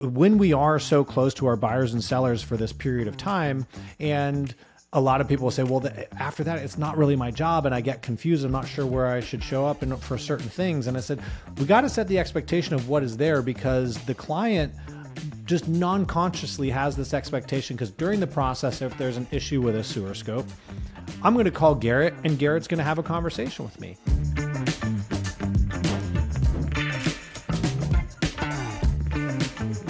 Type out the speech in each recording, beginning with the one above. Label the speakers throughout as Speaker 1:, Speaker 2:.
Speaker 1: when we are so close to our buyers and sellers for this period of time, and a lot of people will say, well, after that, it's not really my job. And I get confused. I'm not sure where I should show up and for certain things. And I said, we got to set the expectation of what is there, because the client just non-consciously has this expectation, because during the process, if there's an issue with a sewer scope, I'm going to call Garrett and Garrett's going to have a conversation with me.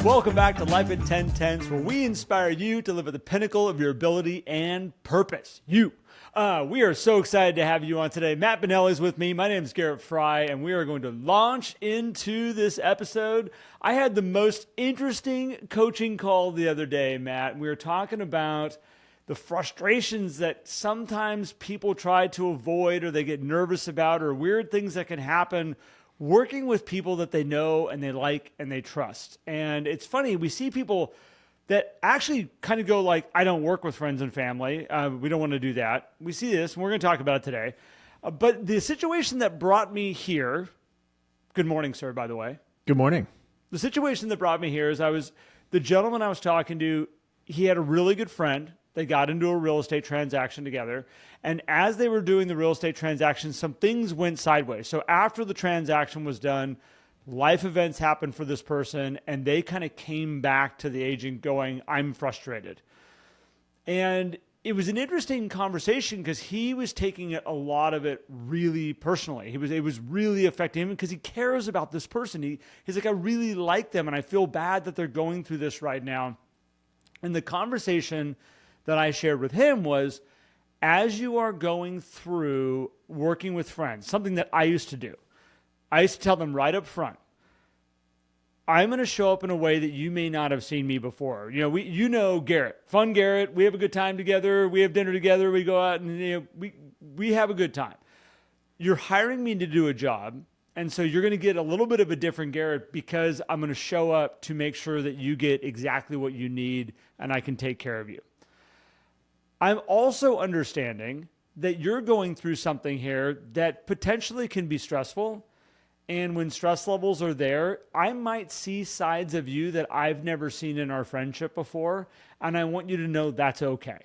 Speaker 2: Welcome back to Life in 10 where we inspire you to live at the pinnacle of your ability and purpose. We are so excited to have you on today. Matt Benelli is with me. My name is Garrett Fry, and we are going to launch into this episode. I had the most interesting coaching call the other day, Matt. We were talking about the frustrations that sometimes people try to avoid, or they get nervous about, or weird things that can happen working with people that they know and they like and they trust. And it's funny, we see people that actually kind of go like, I don't work with friends and family. We don't want to do that. We see this, and we're going to talk about it today. But the situation that brought me here, good morning, sir, by the way.
Speaker 1: Good morning.
Speaker 2: The situation that brought me here is the gentleman I was talking to, he had a really good friend. They got into a real estate transaction together. And as they were doing the real estate transaction, some things went sideways. So after the transaction was done, life events happened for this person, and they kind of came back to the agent going, I'm frustrated. And it was an interesting conversation because he was taking a lot of it really personally. It was really affecting him because he cares about this person. He's like, I really like them, and I feel bad that they're going through this right now. And the conversation that I shared with him was, as you are going through working with friends, something that I used to do, I used to tell them right up front, I'm going to show up in a way that you may not have seen me before. You know Garrett, fun Garrett. We have a good time together. We have dinner together. We go out and we have a good time. You're hiring me to do a job, and so you're going to get a little bit of a different Garrett because I'm going to show up to make sure that you get exactly what you need and I can take care of you. I'm also understanding that you're going through something here that potentially can be stressful. And when stress levels are there, I might see sides of you that I've never seen in our friendship before. And I want you to know that's okay.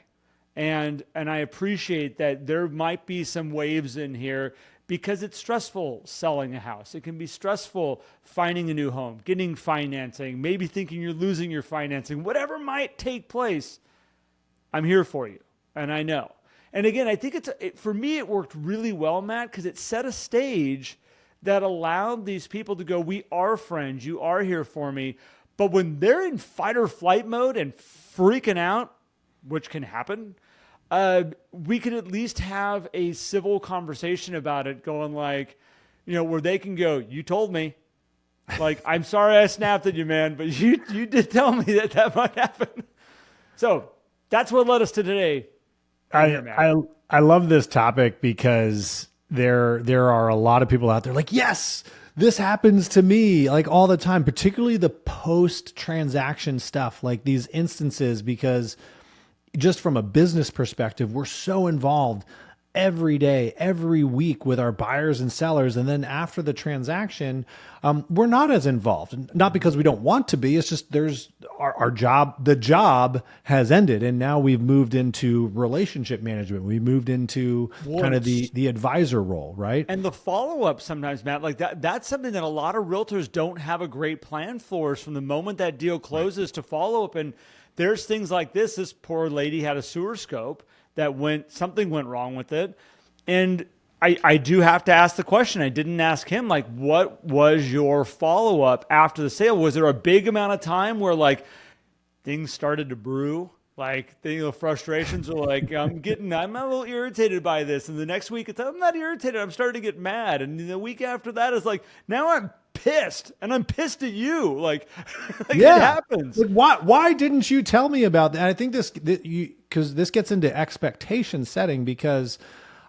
Speaker 2: And I appreciate that there might be some waves in here because it's stressful selling a house. It can be stressful finding a new home, getting financing, maybe thinking you're losing your financing, whatever might take place. I'm here for you, and I know. And again, I think for me, it worked really well, Matt, because it set a stage that allowed these people to go, we are friends, you are here for me. But when they're in fight or flight mode and freaking out, which can happen, we could at least have a civil conversation about it, going like, where they can go, you told me. Like, I'm sorry I snapped at you, man, but you did tell me that might happen. So that's what led us to today.
Speaker 1: I love this topic because there are a lot of people out there like, yes, this happens to me like all the time, particularly the post-transaction stuff, like these instances, because just from a business perspective, we're so involved every day, every week with our buyers and sellers. And then after the transaction, we're not as involved, not because we don't want to be. It's just there's our job, the job has ended. And now we've moved into relationship management. We moved into kind of the advisor role, right?
Speaker 2: And the follow-up sometimes, Matt, like that's something that a lot of realtors don't have a great plan for, is from the moment that deal closes to follow up. And there's things like this. This poor lady had a sewer scope that something went wrong with it. And I do have to ask the question. I didn't ask him, like, what was your follow-up after the sale? Was there a big amount of time where like things started to brew? Like the frustrations are like, I'm a little irritated by this. And the next week I'm not irritated. I'm starting to get mad. And the week after that is like, now I'm pissed, and I'm pissed at you. Like it happens.
Speaker 1: Like, why didn't you tell me about that? I think because this gets into expectation setting, because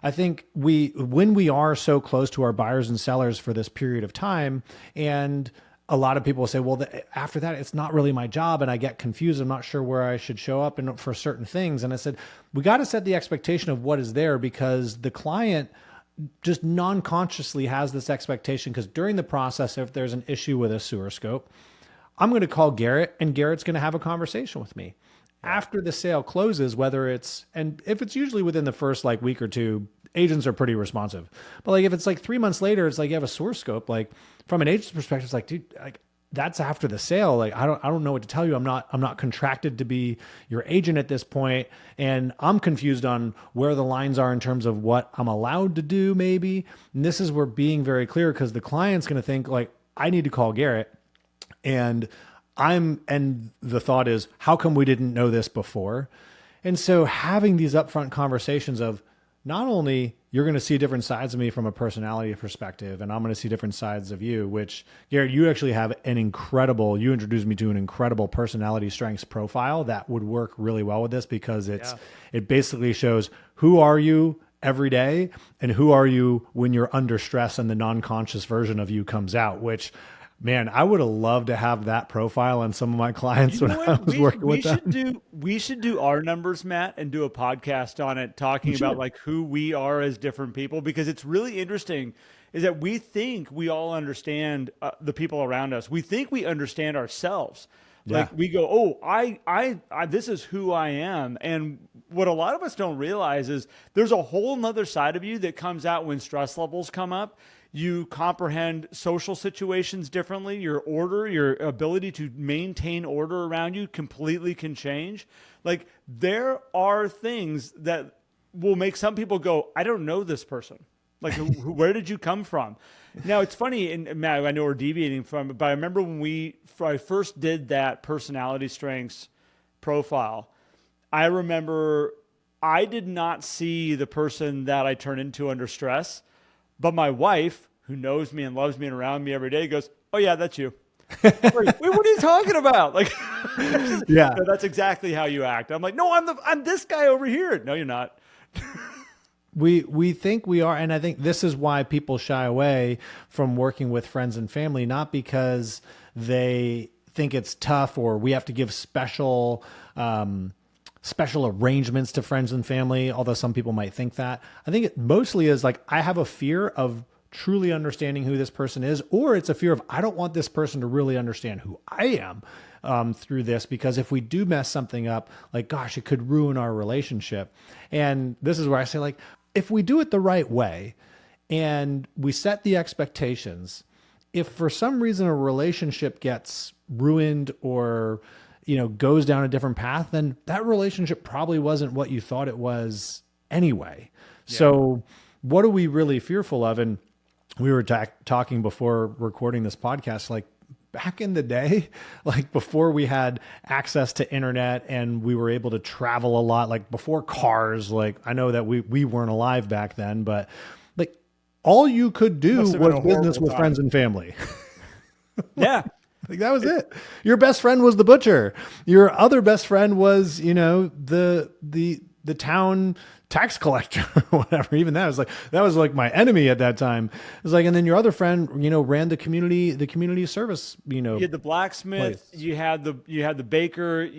Speaker 1: I think when we are so close to our buyers and sellers for this period of time, and a lot of people say, well, after that, it's not really my job, and I get confused. I'm not sure where I should show up and for certain things. And I said, we got to set the expectation of what is there, because the client just non-consciously has this expectation, because during the process, if there's an issue with a sewer scope, I'm going to call Garrett and Garrett's going to have a conversation with me. After the sale closes, and if it's usually within the first like week or two, agents are pretty responsive. But like if it's like 3 months later, it's like you have a source scope. Like from an agent's perspective, it's like, dude, like that's after the sale. Like I don't know what to tell you. I'm not contracted to be your agent at this point, and I'm confused on where the lines are in terms of what I'm allowed to do maybe. And this is where being very clear, because the client's going to think like, I need to call Garrett, and the thought is, how come we didn't know this before? And so having these upfront conversations of, not only you're going to see different sides of me from a personality perspective, and I'm going to see different sides of you, which Garrett, you actually have you introduced me to an incredible personality strengths profile that would work really well with this, because it basically shows who are you every day and who are you when you're under stress and the non-conscious version of you comes out, which, man, I would have loved to have that profile on some of my clients when I was working with them.
Speaker 2: We should do our numbers, Matt, and do a podcast on it, talking about like who we are as different people, because it's really interesting is that we think we all understand the people around us. We think we understand ourselves. Like we go, oh, I, this is who I am. And what a lot of us don't realize is there's a whole nother side of you that comes out when stress levels come up. You comprehend social situations differently. Your ability to maintain order around you completely can change. Like there are things that will make some people go, I don't know this person. Like, where did you come from? Now it's funny, and Matt, I know we're deviating from it, but I remember when I first did that personality strengths profile, I remember I did not see the person that I turn into under stress. But my wife, who knows me and loves me and around me every day, goes, oh yeah, that's you. Like, wait, what are you talking about? Like,
Speaker 1: yeah,
Speaker 2: no, that's exactly how you act. I'm like, no, I'm this guy over here. No, you're not.
Speaker 1: We think we are, and I think this is why people shy away from working with friends and family, not because they think it's tough or we have to give special arrangements to friends and family, although some people might think that. I think it mostly is like, I have a fear of truly understanding who this person is, or it's a fear of, I don't want this person to really understand who I am through this, because if we do mess something up, like, gosh, it could ruin our relationship. And this is where I say, like, if we do it the right way and we set the expectations, if for some reason a relationship gets ruined or goes down a different path, then that relationship probably wasn't what you thought it was anyway. Yeah. So what are we really fearful of? And we were talking before recording this podcast, like back in the day, like before we had access to internet and we were able to travel a lot, like before cars, like I know that we weren't alive back then, but like all you could do was business with friends and family.
Speaker 2: Yeah.
Speaker 1: Like that was it. Your best friend was the butcher. Your other best friend was, the town tax collector or whatever. Even that was like my enemy at that time. It was like, and then your other friend, ran the community service,
Speaker 2: You had the blacksmith, place. You had the baker,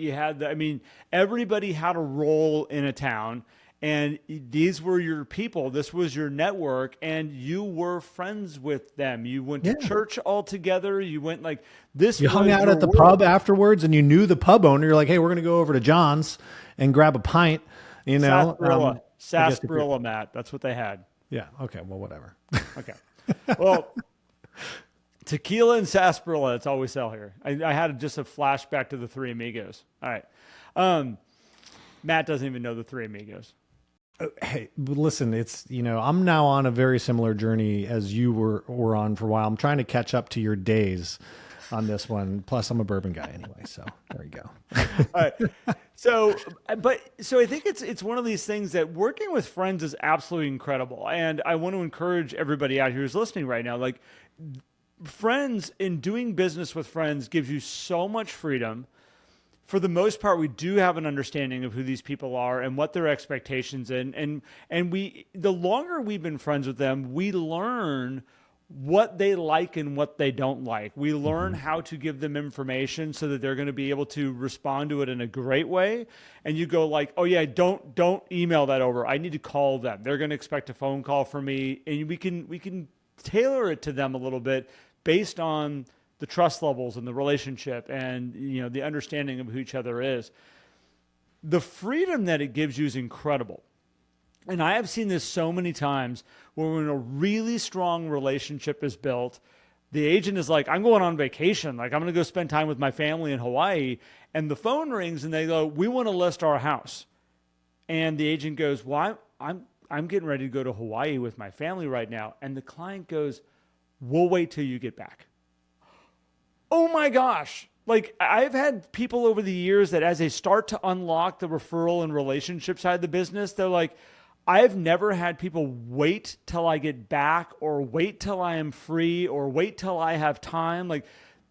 Speaker 2: everybody had a role in a town. And these were your people. This was your network, and you were friends with them. You went to church all together. You went like this.
Speaker 1: You hung out at the pub afterwards, and you knew the pub owner. You're like, hey, we're going to go over to John's and grab a pint.
Speaker 2: Sarsaparilla, Matt. That's what they had.
Speaker 1: Yeah. Okay. Well, whatever.
Speaker 2: Okay. Well, tequila and sarsaparilla. That's all we sell here. I had just a flashback to the Three Amigos. All right. Matt doesn't even know the Three Amigos.
Speaker 1: Hey, listen, it's, I'm now on a very similar journey as you were on for a while. I'm trying to catch up to your days on this one. Plus I'm a bourbon guy anyway. So there you go.
Speaker 2: All right. So I think it's one of these things that working with friends is absolutely incredible. And I want to encourage everybody out here who's listening right now, like friends and doing business with friends gives you so much freedom. For the most part, we do have an understanding of who these people are and what their expectations and the longer we've been friends with them, we learn what they like and what they don't like. We learn how to give them information so that they're going to be able to respond to it in a great way. And you go like, oh yeah, don't email that over. I need to call them. They're going to expect a phone call from me, and we can tailor it to them a little bit based on the trust levels and the relationship and, the understanding of who each other is. The freedom that it gives you is incredible. And I have seen this so many times where when a really strong relationship is built, the agent is like, I'm going on vacation. Like, I'm going to go spend time with my family in Hawaii. And the phone rings and they go, we want to list our house. And the agent goes, well, I'm getting ready to go to Hawaii with my family right now. And the client goes, we'll wait till you get back. Oh my gosh. Like, I've had people over the years that as they start to unlock the referral and relationship side of the business, they're like, I've never had people wait till I get back or wait till I am free or wait till I have time. Like,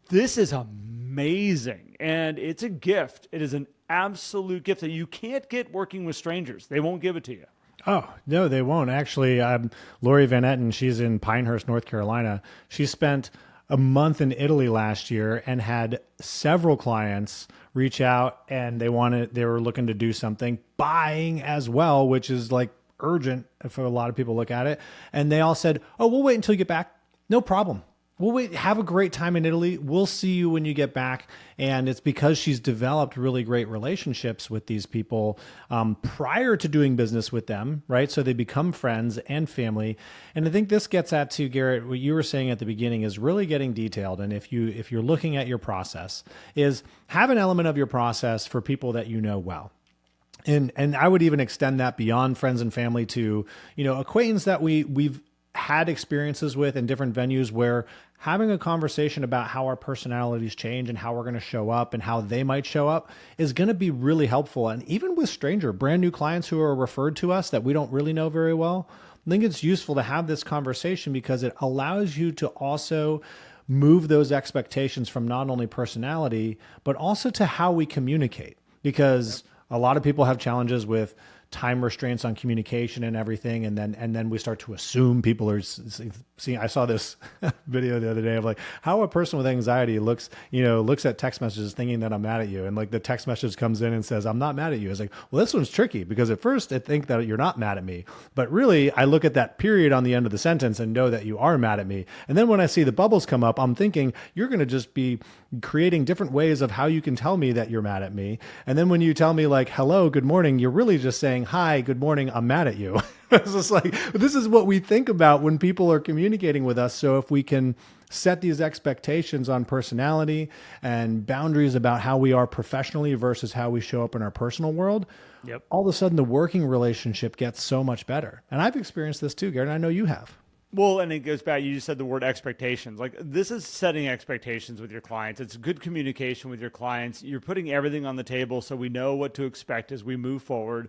Speaker 2: this is amazing. And it's a gift. It is an absolute gift that you can't get working with strangers. They won't give it to you.
Speaker 1: Oh, no, they won't. Actually, Lori Van Etten, she's in Pinehurst, North Carolina. She spent a month in Italy last year and had several clients reach out, and they were looking to do something, buying as well, which is like urgent for a lot of people look at it. And they all said, oh, we'll wait until you get back. No problem. We'll wait. Have a great time in Italy. We'll see you when you get back. And it's because she's developed really great relationships with these people prior to doing business with them, right? So they become friends and family. And I think this gets at to, Garrett, what you were saying at the beginning is really getting detailed. And if you're looking at your process, is have an element of your process for people that you know well. And I would even extend that beyond friends and family to, acquaintance that we've had experiences with in different venues where having a conversation about how our personalities change and how we're going to show up and how they might show up is going to be really helpful. And even with brand new clients who are referred to us that we don't really know very well, I think it's useful to have this conversation because it allows you to also move those expectations from not only personality, but also to how we communicate. Because a lot of people have challenges with time restraints on communication and everything. And then we start to assume people are seeing. I saw this video the other day of like how a person with anxiety looks at text messages thinking that I'm mad at you. And like the text message comes in and says, I'm not mad at you. It's like, well, this one's tricky because at first I think that you're not mad at me, but really I look at that period on the end of the sentence and know that you are mad at me. And then when I see the bubbles come up, I'm thinking you're going to just be creating different ways of how you can tell me that you're mad at me. And then when you tell me like, hello, good morning, you're really just saying, hi, good morning, I'm mad at you. It's just like, this is what we think about when people are communicating with us. So if we can set these expectations on personality and boundaries about how we are professionally versus how we show up in our personal world, all of a sudden the working relationship gets so much better. And I've experienced this too, Garrett, and I know you have.
Speaker 2: Well, and it goes back, you just said the word expectations. Like, this is setting expectations with your clients. It's good communication with your clients. You're putting everything on the table so we know what to expect as we move forward.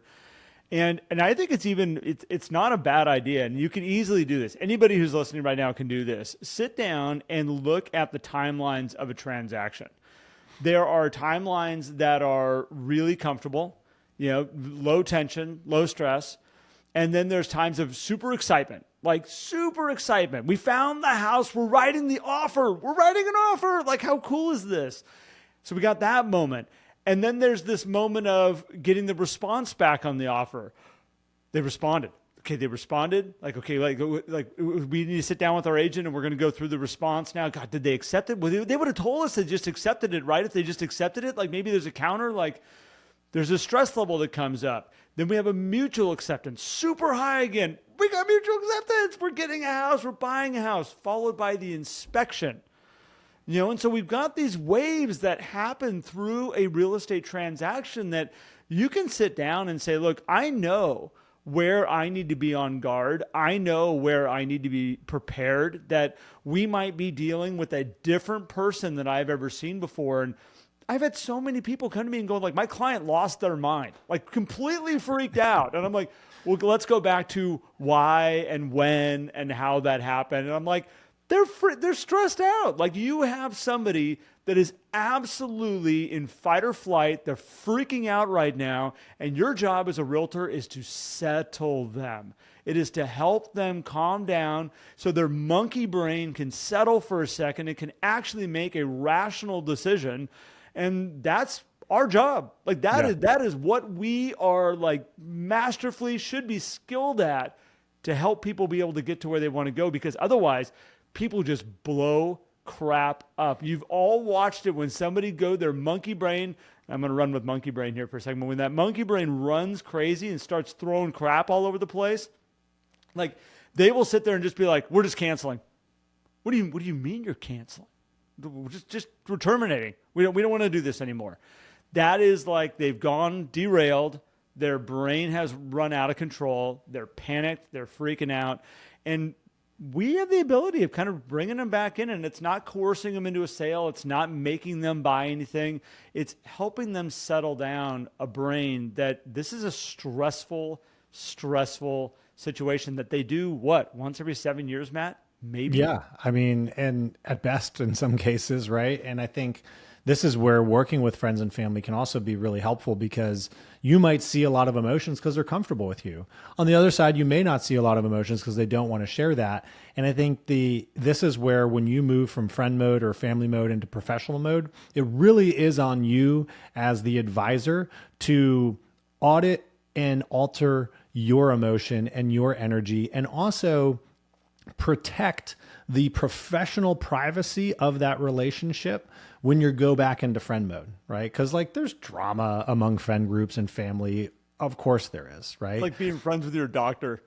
Speaker 2: And I think it's not a bad idea, and you can easily do this. Anybody who's listening right now can do this. Sit down and look at the timelines of a transaction. There are timelines that are really comfortable, low tension, low stress. And then there's times of super excitement, like super excitement. We found the house. We're writing the offer. We're writing an offer. Like, how cool is this? So we got that moment. And then there's this moment of getting the response back on the offer. They responded. Okay, they responded. Like, okay, like we need to sit down with our agent and we're going to go through the response now. God, did they accept it? Well, they would have told us they just accepted it, right? If they just accepted it, like maybe there's a counter, like there's a stress level that comes up. Then we have a mutual acceptance, super high again. We got mutual acceptance. We're getting a house. We're buying a house, followed by the inspection. And so we've got these waves that happen through a real estate transaction that you can sit down and say, look, I know where I need to be on guard. I know where I need to be prepared, that we might be dealing with a different person than I've ever seen before. And I've had so many people come to me and go like, my client lost their mind, like completely freaked out. And I'm like, well, let's go back to why and when and how that happened. And I'm like, they're stressed out. Like, you have somebody that is absolutely in fight or flight. They're freaking out right now. And your job as a realtor is to settle them. It is to help them calm down so their monkey brain can settle for a second. It can actually make a rational decision. And that's our job. Like that is what we are like masterfully should be skilled at to help people be able to get to where they want to go, because otherwise people just blow crap up. You've all watched it when somebody go their monkey brain. I'm going to run with monkey brain here for a second. But when that monkey brain runs crazy and starts throwing crap all over the place, like they will sit there and just be like, we're just canceling. What do you mean you're canceling? We're terminating. We don't want to do this anymore. That is like they've gone derailed. Their brain has run out of control. They're panicked. They're freaking out. And we have the ability of kind of bringing them back in, and it's not coercing them into a sale. It's not making them buy anything. It's helping them settle down a brain that this is a stressful situation that they do once every 7 years, Matt? Maybe.
Speaker 1: Yeah. I mean, and at best in some cases, right? And I think this is where working with friends and family can also be really helpful, because you might see a lot of emotions because they're comfortable with you. On the other side, you may not see a lot of emotions because they don't want to share that. And I think this is where when you move from friend mode or family mode into professional mode, it really is on you as the advisor to audit and alter your emotion and your energy, and also protect the professional privacy of that relationship when you go back into friend mode, right? Because like there's drama among friend groups and family. Of course there is, right?
Speaker 2: Like being friends with your doctor.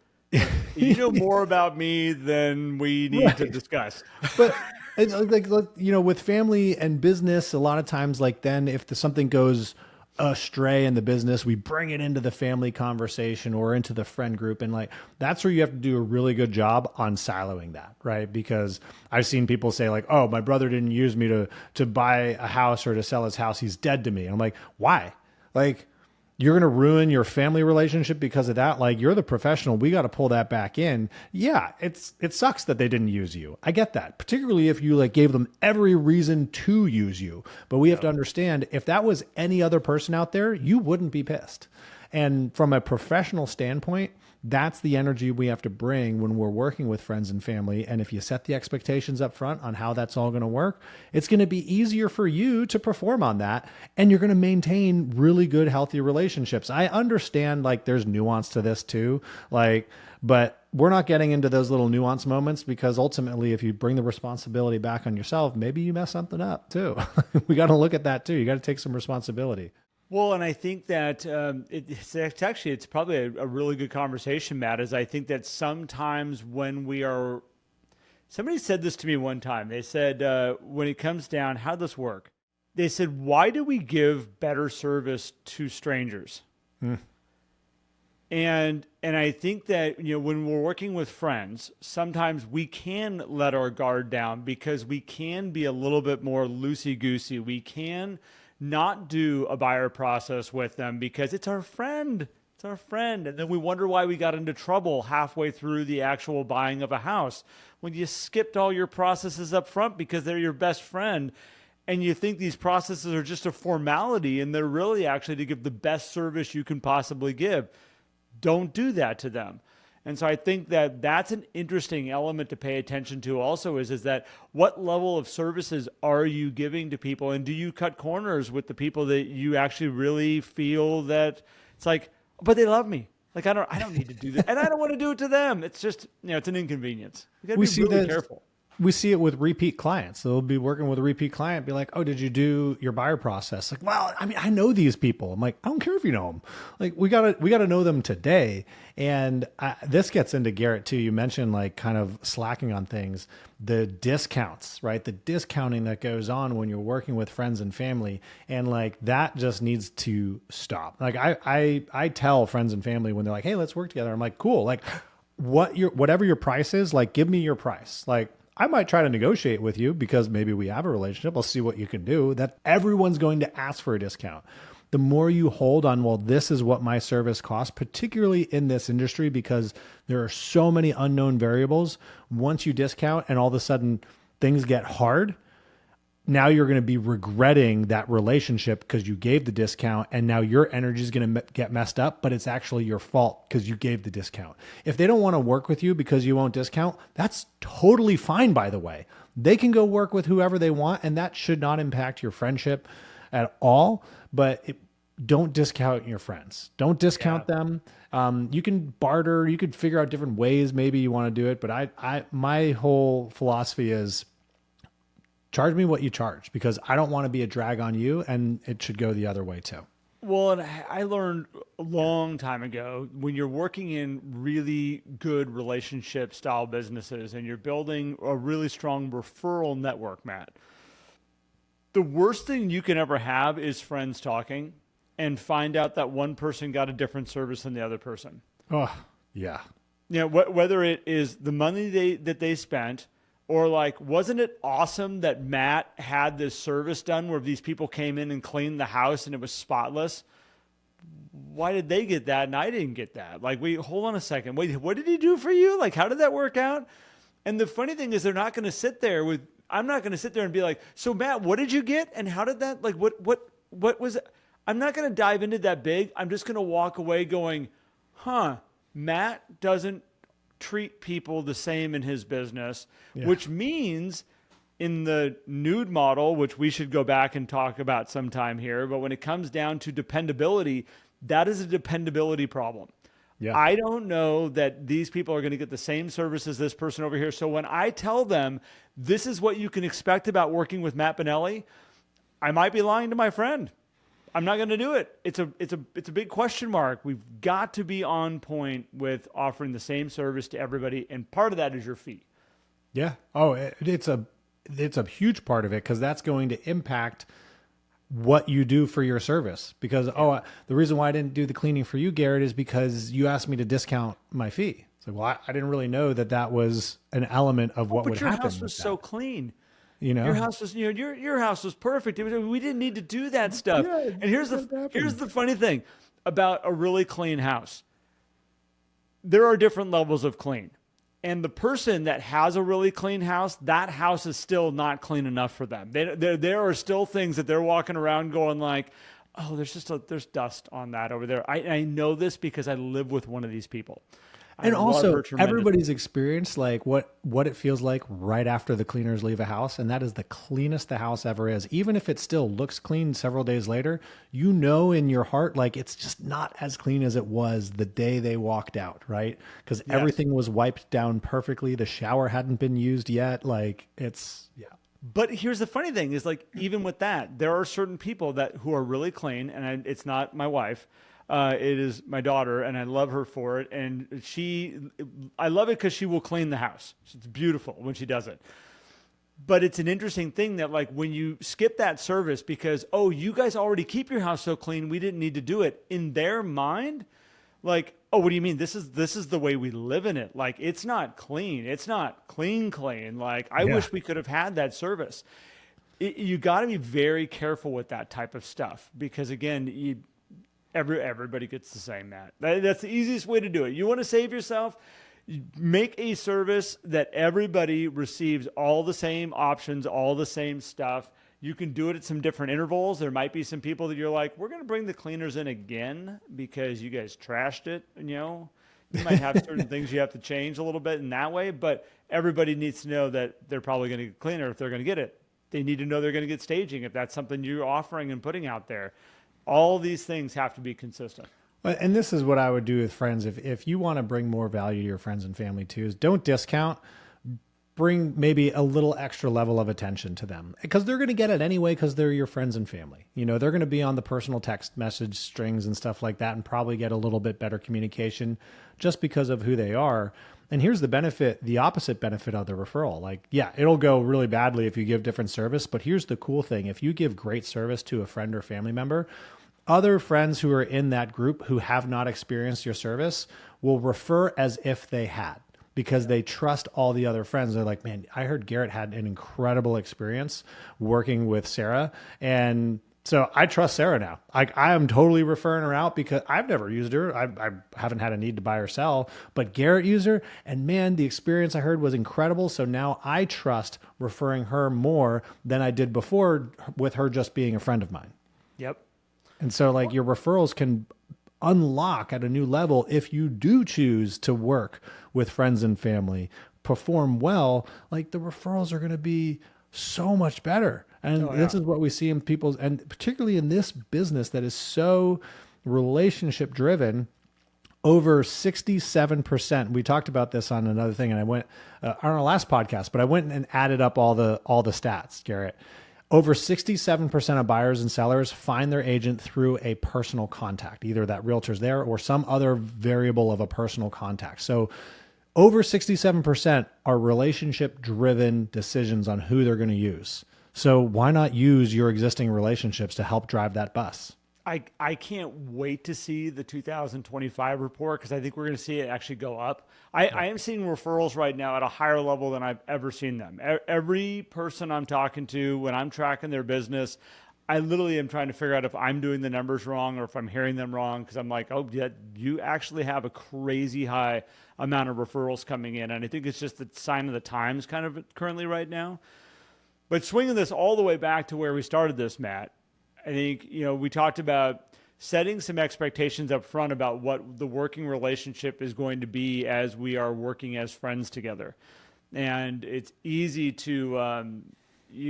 Speaker 2: You know more about me than we need to discuss.
Speaker 1: But like, with family and business, a lot of times, like then if something goes astray in the business, we bring it into the family conversation or into the friend group. And like, that's where you have to do a really good job on siloing that, right? Because I've seen people say like, oh, my brother didn't use me to buy a house or to sell his house. He's dead to me. And I'm like, why? Like, you're going to ruin your family relationship because of that. Like, you're the professional. We got to pull that back in. Yeah. It sucks that they didn't use you. I get that. Particularly if you like gave them every reason to use you, but we have to understand if that was any other person out there, you wouldn't be pissed. And from a professional standpoint, that's the energy we have to bring when we're working with friends and family. And if you set the expectations up front on how that's all going to work, it's going to be easier for you to perform on that. And you're going to maintain really good, healthy relationships. I understand like there's nuance to this too. But we're not getting into those little nuance moments, because ultimately, if you bring the responsibility back on yourself, maybe you mess something up too. We got to look at that too. You got to take some responsibility.
Speaker 2: Well, and I think that it's probably a really good conversation, Matt, is I think that sometimes when somebody said this to me one time. They said, when it comes down, how'd this work? They said, why do we give better service to strangers? And I think that, when we're working with friends, sometimes we can let our guard down because we can be a little bit more loosey-goosey. We can not do a buyer process with them because it's our friend. It's our friend. And then we wonder why we got into trouble halfway through the actual buying of a house when you skipped all your processes up front because they're your best friend. And you think these processes are just a formality, and they're really actually to give the best service you can possibly give. Don't do that to them. And so I think that that's an interesting element to pay attention to also is that what level of services are you giving to people? And do you cut corners with the people that you actually really feel that it's like, but they love me. Like, I don't need to do that. And I don't want to do it to them. It's just, it's an inconvenience. You got to be really careful.
Speaker 1: We see it with repeat clients. They'll be working with a repeat client, be like, oh, did you do your buyer process? Like, well, I mean, I know these people. I'm like, I don't care if you know them. Like, we gotta know them today. And this gets into Garrett too. You mentioned like kind of slacking on things, the discounts, right? The discounting that goes on when you're working with friends and family. And like, that just needs to stop. Like I tell friends and family when they're like, hey, let's work together. I'm like, cool. Like whatever your price is, like, give me your price. Like, I might try to negotiate with you because maybe we have a relationship. I'll see what you can do. That everyone's going to ask for a discount. The more you hold on, well, this is what my service costs, particularly in this industry, because there are so many unknown variables. Once you discount and all of a sudden things get hard, now you're going to be regretting that relationship because you gave the discount, and now your energy is going to get messed up, but it's actually your fault because you gave the discount. If they don't want to work with you because you won't discount, that's totally fine, by the way. They can go work with whoever they want, and that should not impact your friendship at all, but don't discount your friends. Don't discount them. You can barter, you could figure out different ways maybe you want to do it, but my whole philosophy is charge me what you charge, because I don't want to be a drag on you, and it should go the other way too.
Speaker 2: Well, and I learned a long time ago, when you're working in really good relationship style businesses and you're building a really strong referral network, Matt, the worst thing you can ever have is friends talking and find out that one person got a different service than the other person.
Speaker 1: Oh, yeah.
Speaker 2: You know, whether it is the money that they spent, or like, wasn't it awesome that Matt had this service done where these people came in and cleaned the house and it was spotless? Why did they get that and I didn't get that? Like, wait, hold on a second. Wait, what did he do for you? Like, how did that work out? And the funny thing is, I'm not going to sit there and be like, so Matt, what did you get? And how did that, like, what was it? I'm not going to dive into that big. I'm just going to walk away going, Matt doesn't treat people the same in his business, which means in the nude model, which we should go back and talk about sometime here, but when it comes down to dependability, that is a dependability problem. Yeah. I don't know that these people are going to get the same service as this person over here. So when I tell them this is what you can expect about working with Matt Benelli, I might be lying to my friend. I'm not going to do it. It's a big question mark. We've got to be on point with offering the same service to everybody, and part of that is your fee.
Speaker 1: Yeah. Oh, it's a huge part of it, because that's going to impact what you do for your service. Because the reason why I didn't do the cleaning for you, Garrett, is because you asked me to discount my fee. It's like, well, I didn't really know that was an element of what would happen.
Speaker 2: But your house was so clean.
Speaker 1: You know,
Speaker 2: your house was, your house was perfect. We didn't need to do that stuff. Yeah, and here's the funny thing about a really clean house. There are different levels of clean. And the person that has a really clean house, that house is still not clean enough for them. There are still things that they're walking around going like, oh, there's dust on that over there. I know this because I live with one of these people.
Speaker 1: And also, everybody's experienced like what it feels like right after the cleaners leave a house, and that is the cleanest the house ever is. Even if it still looks clean several days later, you know in your heart, like, it's just not as clean as it was the day they walked out, right? Because everything was wiped down perfectly. The shower hadn't been used yet. Like,
Speaker 2: But here's the funny thing is, like, even with that, there are certain people who are really clean, and it's not my wife. It is my daughter, and I love her for it. And I love it because she will clean the house. It's beautiful when she does it. But it's an interesting thing that, like, when you skip that service because, oh, you guys already keep your house so clean, we didn't need to do it. In their mind, like, oh, what do you mean? This is the way we live in it. Like, it's not clean. It's not clean. Like, I wish we could have had that service. You got to be very careful with that type of stuff because, again, everybody gets the same, Matt. That's the easiest way to do it. You want to save yourself? Make a service that everybody receives all the same options, all the same stuff. You can do it at some different intervals. There might be some people that you're like, we're going to bring the cleaners in again because you guys trashed it. You might have certain things you have to change a little bit in that way, but everybody needs to know that they're probably going to get cleaner if they're going to get it. They need to know they're going to get staging if that's something you're offering and putting out there. All these things have to be consistent.
Speaker 1: And this is what I would do with friends. If you want to bring more value to your friends and family too, is don't discount, bring maybe a little extra level of attention to them because they're going to get it anyway because they're your friends and family. They're going to be on the personal text message strings and stuff like that and probably get a little bit better communication just because of who they are. And here's the opposite benefit of the referral. Like, it'll go really badly if you give different service, but here's the cool thing. If you give great service to a friend or family member, other friends who are in that group who have not experienced your service will refer as if they had because they trust all the other friends. They're like, man, I heard Garrett had an incredible experience working with Sarah. And so I trust Sarah now. I am totally referring her out because I've never used her. I haven't had a need to buy or sell, but Garrett used her. And man, the experience I heard was incredible. So now I trust referring her more than I did before with her just being a friend of mine.
Speaker 2: Yep.
Speaker 1: And so like your referrals can unlock at a new level if you do choose to work with friends and family, perform well, like the referrals are going to be so much better. And this is what we see in people's, and particularly in this business that is so relationship driven, over 67%. We talked about this on another thing, and I went on our last podcast, but I went and added up all the stats, Garrett. Over 67% of buyers and sellers find their agent through a personal contact, either that realtor's there or some other variable of a personal contact. So over 67% are relationship driven decisions on who they're going to use. So why not use your existing relationships to help drive that bus?
Speaker 2: I can't wait to see the 2025 report because I think we're going to see it actually go up. I am seeing referrals right now at a higher level than I've ever seen them. Every person I'm talking to, when I'm tracking their business, I literally am trying to figure out if I'm doing the numbers wrong or if I'm hearing them wrong, because I'm like, oh, yeah, you actually have a crazy high amount of referrals coming in. And I think it's just the sign of the times kind of currently right now. But swinging this all the way back to where we started this, Matt, I think, we talked about setting some expectations up front about what the working relationship is going to be as we are working as friends together. And it's easy to,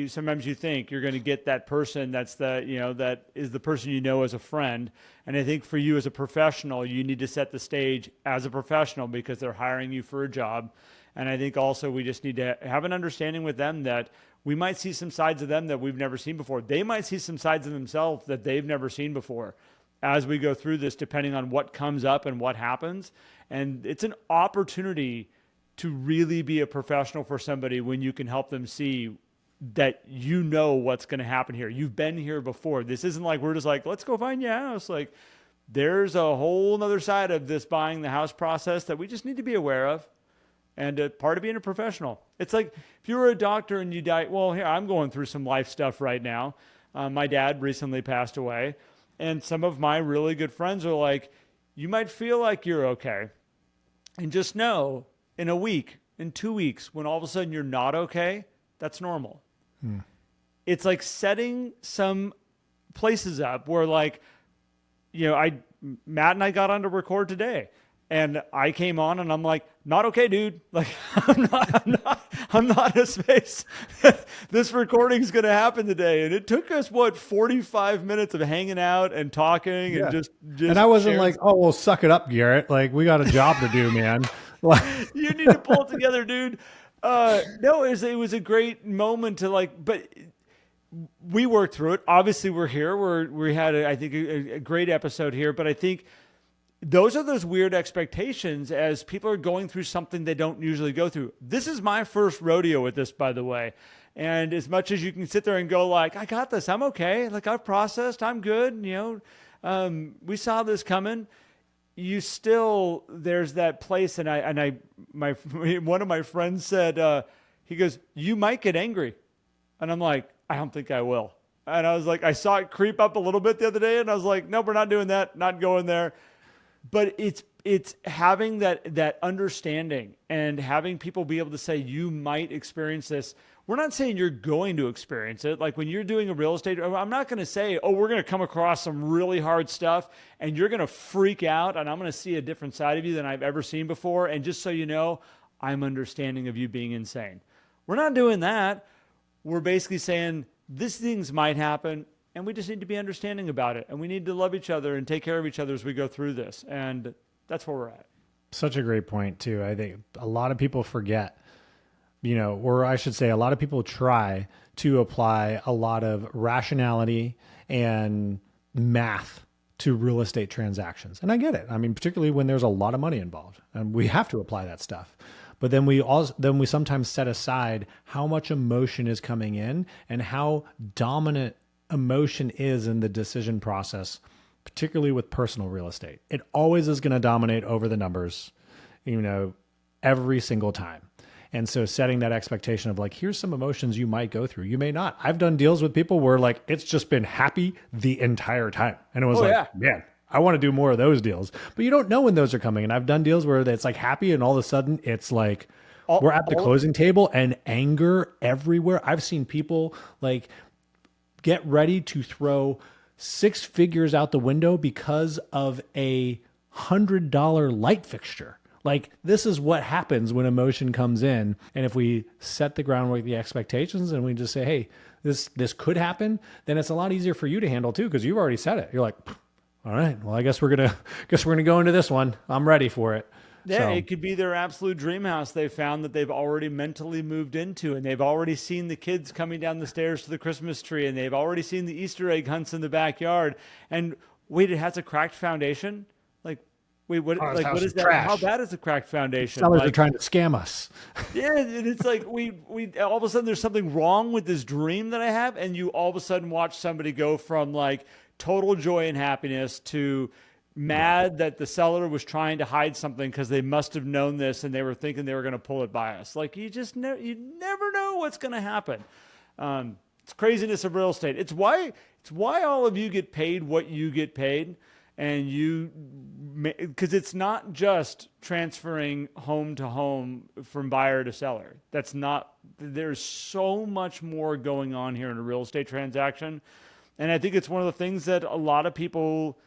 Speaker 2: sometimes you think you're going to get that person that's that is the person as a friend. And I think for you as a professional, you need to set the stage as a professional because they're hiring you for a job. And I think also we just need to have an understanding with them that we might see some sides of them that we've never seen before. They might see some sides of themselves that they've never seen before as we go through this, depending on what comes up and what happens. And it's an opportunity to really be a professional for somebody when you can help them see that what's going to happen here. You've been here before. This isn't like we're just like, let's go find you a house. Like there's a whole nother side of this buying the house process that we just need to be aware of. And part of being a professional. It's like if you were a doctor and you die, well, here, I'm going through some life stuff right now. My dad recently passed away. And some of my really good friends are like, you might feel like you're okay. And just know in a week, in 2 weeks, when all of a sudden you're not okay, that's normal. It's like setting some places up where Matt and I got on to record today. And I came on and I'm like, not okay, dude. Like, I'm not in a space. This recording's going to happen today. And it took us, 45 minutes of hanging out and talking and just
Speaker 1: and I wasn't like, oh, well, suck it up, Garrett. Like, we got a job to do, man.
Speaker 2: You need to pull it together, dude. No, it was a great moment to but we worked through it. Obviously, we're here. We had, I think, a great episode here. But I think those are those weird expectations as people are going through something they don't usually go through. This is my first rodeo with this, by the way. And as much as you can sit there and go I got this, I'm okay. Like I've processed, I'm good. We saw this coming. There's that place. And one of my friends said, he goes, you might get angry. And I'm like, I don't think I will. And I was like, I saw it creep up a little bit the other day and I was like, no, we're not doing that. Not going there. But it's having that understanding and having people be able to say you might experience this. We're not saying you're going to experience it. Like when you're doing a real estate, I'm not going to say, oh, we're going to come across some really hard stuff and you're going to freak out and I'm going to see a different side of you than I've ever seen before. And just so you know, I'm understanding of you being insane. We're not doing that. We're basically saying these things might happen. And we just need to be understanding about it. And we need to love each other and take care of each other as we go through this. And that's where we're at.
Speaker 1: Such a great point, too. I think a lot of people forget, or I should say a lot of people try to apply a lot of rationality and math to real estate transactions. And I get it. I mean, particularly when there's a lot of money involved. And we have to apply that stuff. But then we sometimes set aside how much emotion is coming in and how dominant emotion is in the decision process, particularly with personal real estate. It always is going to dominate over the numbers, every single time. And so setting that expectation of here's some emotions you might go through. You may not. I've done deals with people where it's just been happy the entire time. And it was man, I want to do more of those deals. But you don't know when those are coming. And I've done deals where it's happy and all of a sudden it's we're at the closing table and anger everywhere. I've seen people get ready to throw 6 figures out the window because of a $100 light fixture. This is what happens when emotion comes in. And if we set the groundwork, the expectations, and we just say, hey, this could happen, then it's a lot easier for you to handle too, because you've already said it. You're like, All right. Well, I guess we're gonna go into this one. I'm ready for it.
Speaker 2: Yeah,
Speaker 1: So
Speaker 2: it could be their absolute dream house they found that they've already mentally moved into, and they've already seen the kids coming down the stairs to the Christmas tree, and they've already seen the Easter egg hunts in the backyard. And wait, it has a cracked foundation? Like, wait, what?
Speaker 1: oh, this
Speaker 2: Like, what
Speaker 1: house
Speaker 2: is
Speaker 1: is
Speaker 2: that? How
Speaker 1: trash.
Speaker 2: bad is the cracked foundation?
Speaker 1: Sellers are
Speaker 2: Like,
Speaker 1: trying to scam us.
Speaker 2: yeah, and it's like we all of a sudden there's something wrong with this dream that I have, and you all of a sudden watch somebody go from like total joy and happiness to mad that the seller was trying to hide something because they must have known this and they were thinking they were going to pull it by us. Like you never know what's going to happen. It's craziness of real estate. It's why all of you get paid what you get paid, and because it's not just transferring home to home from buyer to seller. That's not. There's so much more going on here in a real estate transaction, and I think it's one of the things that a lot of people,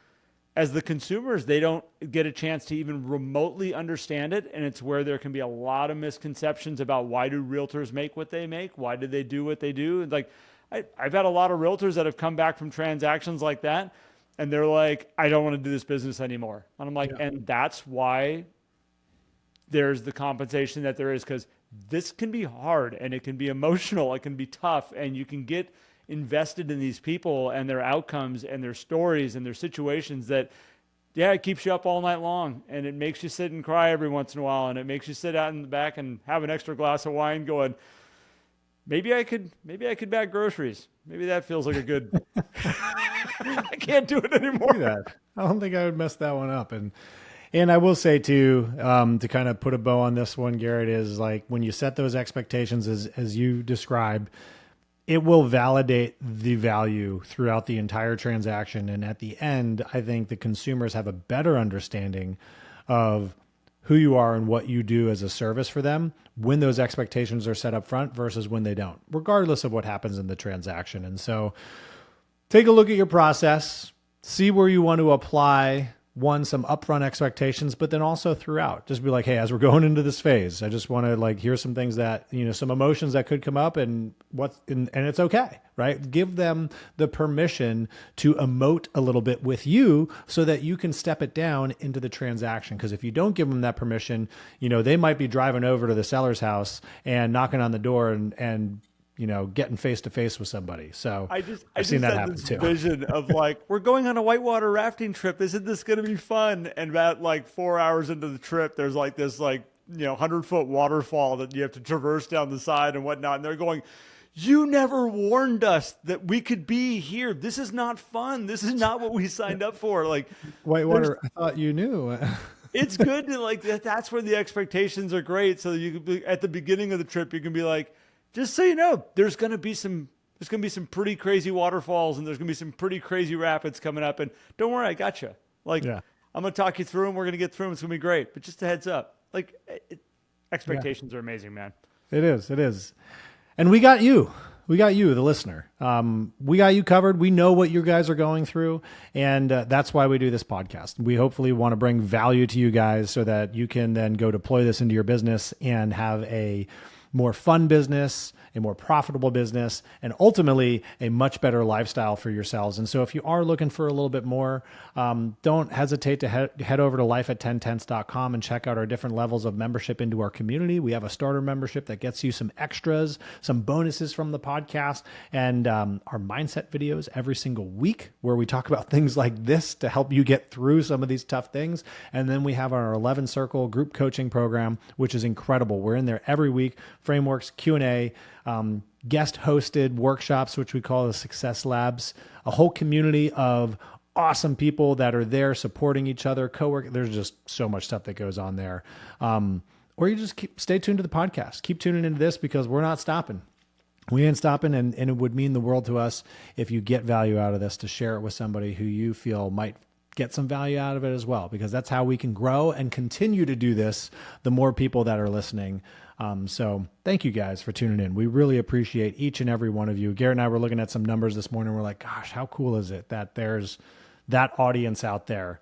Speaker 2: as the consumers, they don't get a chance to even remotely understand it. And it's where there can be a lot of misconceptions about why do realtors make what they make? Why do they do what they do? And like, I've had a lot of realtors that have come back from transactions like that. And they're like, I don't want to do this business anymore. And I'm like,
Speaker 1: Yeah.
Speaker 2: and that's why there's the compensation that there is, because this can be hard and it can be emotional. It can be tough, and you can get invested in these people and their outcomes and their stories and their situations that, yeah, it keeps you up all night long, and it makes you sit and cry every once in a while, and it makes you sit out in the back and have an extra glass of wine going, maybe I could bag groceries. Maybe that feels like a good, I can't do it anymore.
Speaker 1: Do that. I don't think I would mess that one up. And I will say too, to kind of put a bow on this one, Garrett, is like when you set those expectations as you described, it will validate the value throughout the entire transaction. And at the end, I think the consumers have a better understanding of who you are and what you do as a service for them when those expectations are set up front versus when they don't, regardless of what happens in the transaction. And so take a look at your process, see where you want to apply some upfront expectations, but then also throughout, just be like, hey, as we're going into this phase, I just want to like, here's some things that, some emotions that could come up and it's okay, right? Give them the permission to emote a little bit with you so that you can step it down into the transaction. Because if you don't give them that permission, they might be driving over to the seller's house and knocking on the door and getting face to face with somebody. So I've seen that happen too.
Speaker 2: Vision of like, we're going on a whitewater rafting trip. Isn't this going to be fun? And about like 4 hours into the trip, there's like this 100-foot waterfall that you have to traverse down the side and whatnot. And they're going, you never warned us that we could be here. This is not fun. This is not what we signed up for. Like
Speaker 1: whitewater, I thought you knew.
Speaker 2: It's good to like that. That's where the expectations are great. So you can be, at the beginning of the trip, you can be like, just so you know, there's going to be some pretty crazy waterfalls, and there's going to be some pretty crazy rapids coming up. And don't worry, I got you. Like, yeah. I'm going to talk you through them. We're going to get through them. It's going to be great. But just a heads up, like, expectations are amazing, man.
Speaker 1: It is. And we got you. We got you, the listener. We got you covered. We know what you guys are going through. And that's why we do this podcast. We hopefully want to bring value to you guys so that you can then go deploy this into your business and have a more fun business, a more profitable business, and ultimately a much better lifestyle for yourselves. And so if you are looking for a little bit more, don't hesitate to head over to lifeat10tenths.com and check out our different levels of membership into our community. We have a starter membership that gets you some extras, some bonuses from the podcast, and our mindset videos every single week where we talk about things like this to help you get through some of these tough things. And then we have our 11 Circle group coaching program, which is incredible. We're in there every week. Frameworks, Q&A, guest hosted workshops, which we call the Success Labs, a whole community of awesome people that are there supporting each other, co-work. There's just so much stuff that goes on there. Or you just stay tuned to the podcast. Keep tuning into this because we're not stopping. We ain't stopping, and it would mean the world to us if you get value out of this to share it with somebody who you feel might get some value out of it as well, because that's how we can grow and continue to do this, the more people that are listening. So thank you guys for tuning in. We really appreciate each and every one of you. Garrett and I were looking at some numbers this morning. We're like, gosh, how cool is it that there's that audience out there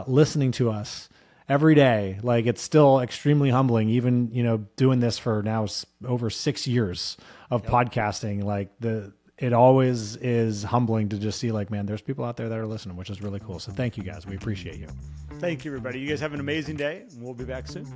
Speaker 1: listening to us every day? Like, it's still extremely humbling, even, doing this for now over 6 years of podcasting. Like, it always is humbling to just see like, man, there's people out there that are listening, which is really cool. So thank you guys. We appreciate you.
Speaker 2: Thank you, everybody. You guys have an amazing day, and we'll be back soon.